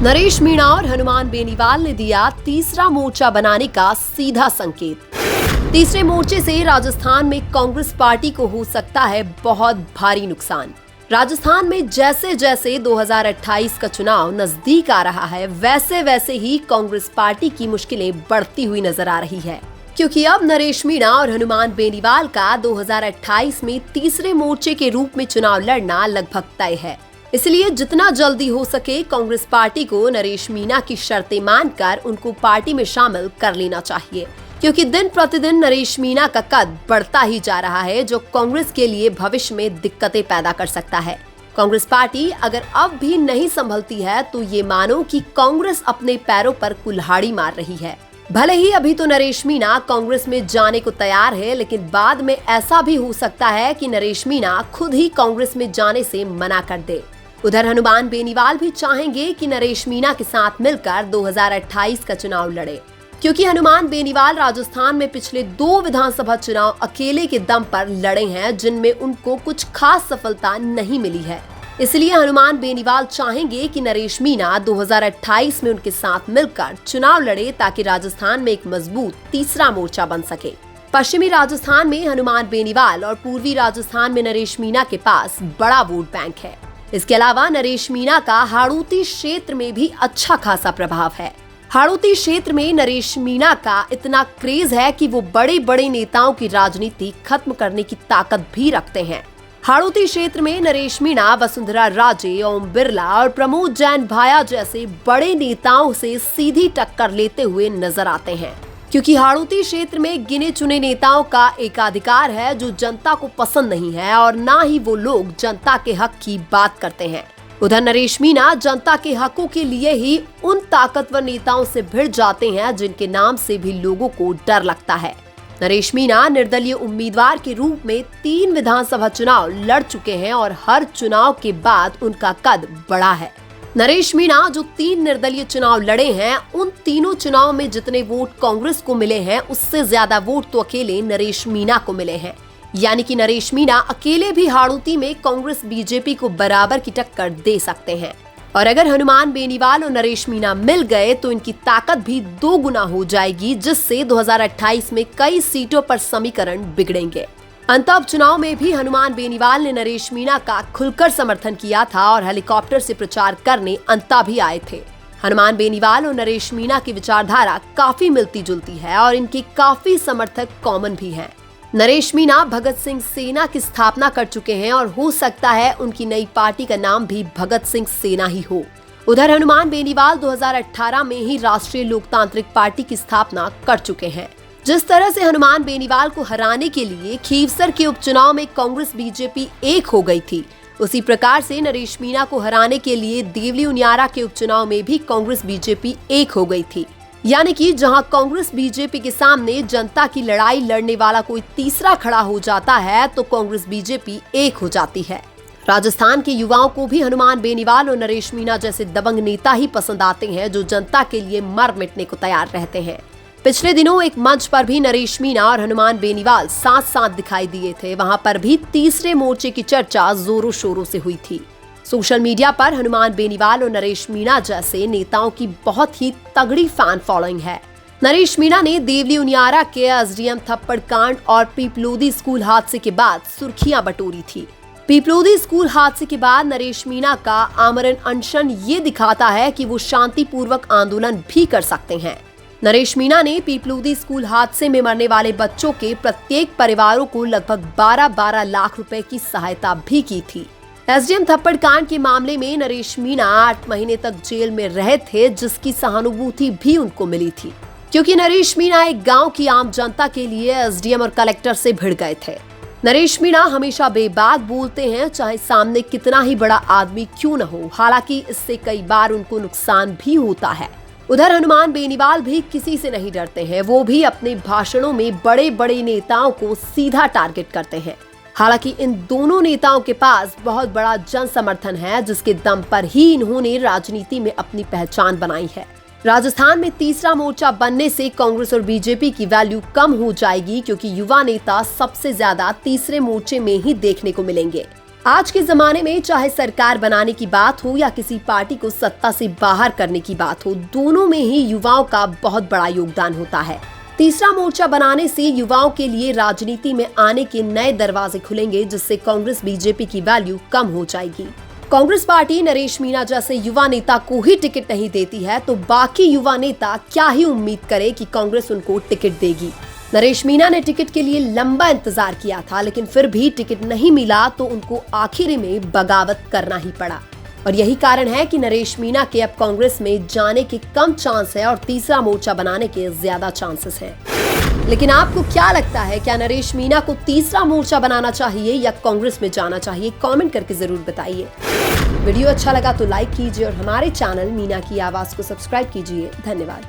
नरेश मीणा और हनुमान बेनीवाल ने दिया तीसरा मोर्चा बनाने का सीधा संकेत। तीसरे मोर्चे से राजस्थान में कांग्रेस पार्टी को हो सकता है बहुत भारी नुकसान। राजस्थान में जैसे जैसे 2028 का चुनाव नजदीक आ रहा है, वैसे वैसे ही कांग्रेस पार्टी की मुश्किलें बढ़ती हुई नजर आ रही है, क्योंकि अब नरेश मीणा और हनुमान बेनीवाल का 2028 में तीसरे मोर्चे के रूप में चुनाव लड़ना लगभग तय है। इसलिए जितना जल्दी हो सके कांग्रेस पार्टी को नरेश मीणा की शर्तें मानकर उनको पार्टी में शामिल कर लेना चाहिए, क्योंकि दिन प्रतिदिन नरेश मीणा का कद बढ़ता ही जा रहा है, जो कांग्रेस के लिए भविष्य में दिक्कतें पैदा कर सकता है। कांग्रेस पार्टी अगर अब भी नहीं संभलती है तो ये मानो कि कांग्रेस अपने पैरों पर कुल्हाड़ी मार रही है। भले ही अभी तो नरेश मीणा कांग्रेस में जाने को तैयार है, लेकिन बाद में ऐसा भी हो सकता है कि नरेश मीणा खुद ही कांग्रेस में जाने से मना कर दे। उधर हनुमान बेनीवाल भी चाहेंगे कि नरेश मीणा के साथ मिलकर 2028 का चुनाव लड़े, क्योंकि हनुमान बेनीवाल राजस्थान में पिछले 2 विधानसभा चुनाव अकेले के दम पर लड़े हैं, जिनमें उनको कुछ खास सफलता नहीं मिली है। इसलिए हनुमान बेनीवाल चाहेंगे कि नरेश मीणा 2028 में उनके साथ मिलकर चुनाव लड़े, ताकि राजस्थान में एक मजबूत तीसरा मोर्चा बन सके। पश्चिमी राजस्थान में हनुमान बेनीवाल और पूर्वी राजस्थान में नरेश मीणा के पास बड़ा वोट बैंक है। इसके अलावा नरेश मीणा का हाड़ौती क्षेत्र में भी अच्छा खासा प्रभाव है। हाड़ौती क्षेत्र में नरेश मीणा का इतना क्रेज है कि वो बड़े बड़े नेताओं की राजनीति खत्म करने की ताकत भी रखते हैं। हाड़ौती क्षेत्र में नरेश मीणा वसुंधरा राजे, ओम बिरला और प्रमोद जैन भाया जैसे बड़े नेताओं से सीधी टक्कर लेते हुए नजर आते हैं, क्योंकि हाड़ौती क्षेत्र में गिने चुने नेताओं का एकाधिकार है जो जनता को पसंद नहीं है, और ना ही वो लोग जनता के हक की बात करते हैं। उधर नरेश मीणा जनता के हकों के लिए ही उन ताकतवर नेताओं से भिड़ जाते हैं जिनके नाम से भी लोगों को डर लगता है। नरेश मीणा निर्दलीय उम्मीदवार के रूप में 3 विधानसभा चुनाव लड़ चुके हैं और हर चुनाव के बाद उनका कद बढ़ा है। नरेश मीणा जो 3 निर्दलीय चुनाव लड़े हैं, उन तीनों चुनाव में जितने वोट कांग्रेस को मिले हैं, उससे ज्यादा वोट तो अकेले नरेश मीणा को मिले हैं। यानी कि नरेश मीणा अकेले भी हाड़ौती में कांग्रेस बीजेपी को बराबर की टक्कर दे सकते हैं, और अगर हनुमान बेनीवाल और नरेश मीणा मिल गए तो इनकी ताकत भी 2 गुना हो जाएगी, जिससे 2028 में कई सीटों पर समीकरण बिगड़ेंगे। अंततः चुनाव में भी हनुमान बेनीवाल ने नरेश मीणा का खुलकर समर्थन किया था और हेलीकॉप्टर से प्रचार करने अंता भी आए थे। हनुमान बेनीवाल और नरेश मीणा की विचारधारा काफी मिलती जुलती है और इनके काफी समर्थक कॉमन भी हैं। नरेश मीणा भगत सिंह सेना की स्थापना कर चुके हैं और हो सकता है उनकी नई पार्टी का नाम भी भगत सिंह सेना ही हो। उधर हनुमान बेनीवाल 2018 में ही राष्ट्रीय लोकतांत्रिक पार्टी की स्थापना कर चुके हैं। जिस तरह से हनुमान बेनीवाल को हराने के लिए खीवसर के उपचुनाव में कांग्रेस बीजेपी एक हो गई थी, उसी प्रकार से नरेश मीणा को हराने के लिए देवली उनियारा के उपचुनाव में भी कांग्रेस बीजेपी एक हो गई थी। यानी कि जहां कांग्रेस बीजेपी के सामने जनता की लड़ाई लड़ने वाला कोई तीसरा खड़ा हो जाता है, तो कांग्रेस बीजेपी एक हो जाती है। राजस्थान के युवाओं को भी हनुमान बेनीवाल और नरेश मीणा जैसे दबंग नेता ही पसंद आते हैं, जो जनता के लिए मर मिटने को तैयार रहते हैं। पिछले दिनों एक मंच पर भी नरेश मीणा और हनुमान बेनीवाल साथ साथ दिखाई दिए थे। वहां पर भी तीसरे मोर्चे की चर्चा जोरों शोरों से हुई थी। सोशल मीडिया पर हनुमान बेनीवाल और नरेश मीणा जैसे नेताओं की बहुत ही तगड़ी फैन फॉलोइंग है। नरेश मीणा ने देवली उनियारा के एसडीएम थप्पड़ कांड और पीपलोदी स्कूल हादसे के बाद सुर्खियां बटोरी थी। पीपलोदी स्कूल हादसे के बाद नरेश मीणा का आमरण अनशन ये दिखाता है कि वो शांतिपूर्वक आंदोलन भी कर सकते हैं। नरेश मीणा ने पीपलोदी स्कूल हादसे में मरने वाले बच्चों के प्रत्येक परिवारों को लगभग 12-12 लाख रुपए की सहायता भी की थी। एसडीएम थप्पड़ कांड के मामले में नरेश मीणा 8 महीने तक जेल में रहे थे, जिसकी सहानुभूति भी उनको मिली थी, क्योंकि नरेश मीणा एक गांव की आम जनता के लिए एसडीएम और कलेक्टर से भिड़ गए थे। नरेश मीणा हमेशा बेबाक बोलते हैं, चाहे सामने कितना ही बड़ा आदमी क्यों न हो। हालांकि इससे कई बार उनको नुकसान भी होता है। उधर हनुमान बेनीवाल भी किसी से नहीं डरते हैं। वो भी अपने भाषणों में बड़े बड़े नेताओं को सीधा टारगेट करते हैं। हालांकि इन दोनों नेताओं के पास बहुत बड़ा जन समर्थन है, जिसके दम पर ही इन्होंने राजनीति में अपनी पहचान बनाई है। राजस्थान में तीसरा मोर्चा बनने से कांग्रेस और बीजेपी की वैल्यू कम हो जाएगी, क्योंकि युवा नेता सबसे ज्यादा तीसरे मोर्चे में ही देखने को मिलेंगे। आज के जमाने में चाहे सरकार बनाने की बात हो या किसी पार्टी को सत्ता से बाहर करने की बात हो, दोनों में ही युवाओं का बहुत बड़ा योगदान होता है। तीसरा मोर्चा बनाने से युवाओं के लिए राजनीति में आने के नए दरवाजे खुलेंगे, जिससे कांग्रेस बीजेपी की वैल्यू कम हो जाएगी। कांग्रेस पार्टी नरेश मीणा जैसे युवा नेता को ही टिकट नहीं देती है तो बाकी युवा नेता क्या ही उम्मीद करे कि कांग्रेस उनको टिकट देगी। नरेश मीणा ने टिकट के लिए लंबा इंतजार किया था, लेकिन फिर भी टिकट नहीं मिला तो उनको आखिर में बगावत करना ही पड़ा। और यही कारण है कि नरेश मीणा के अब कांग्रेस में जाने के कम चांस है और तीसरा मोर्चा बनाने के ज्यादा चांसेस हैं। लेकिन आपको क्या लगता है, क्या नरेश मीणा को तीसरा मोर्चा बनाना चाहिए या कांग्रेस में जाना चाहिए? कमेंट करके जरूर बताइए। वीडियो अच्छा लगा तो लाइक कीजिए और हमारे चैनल मीना की आवाज को सब्सक्राइब कीजिए। धन्यवाद।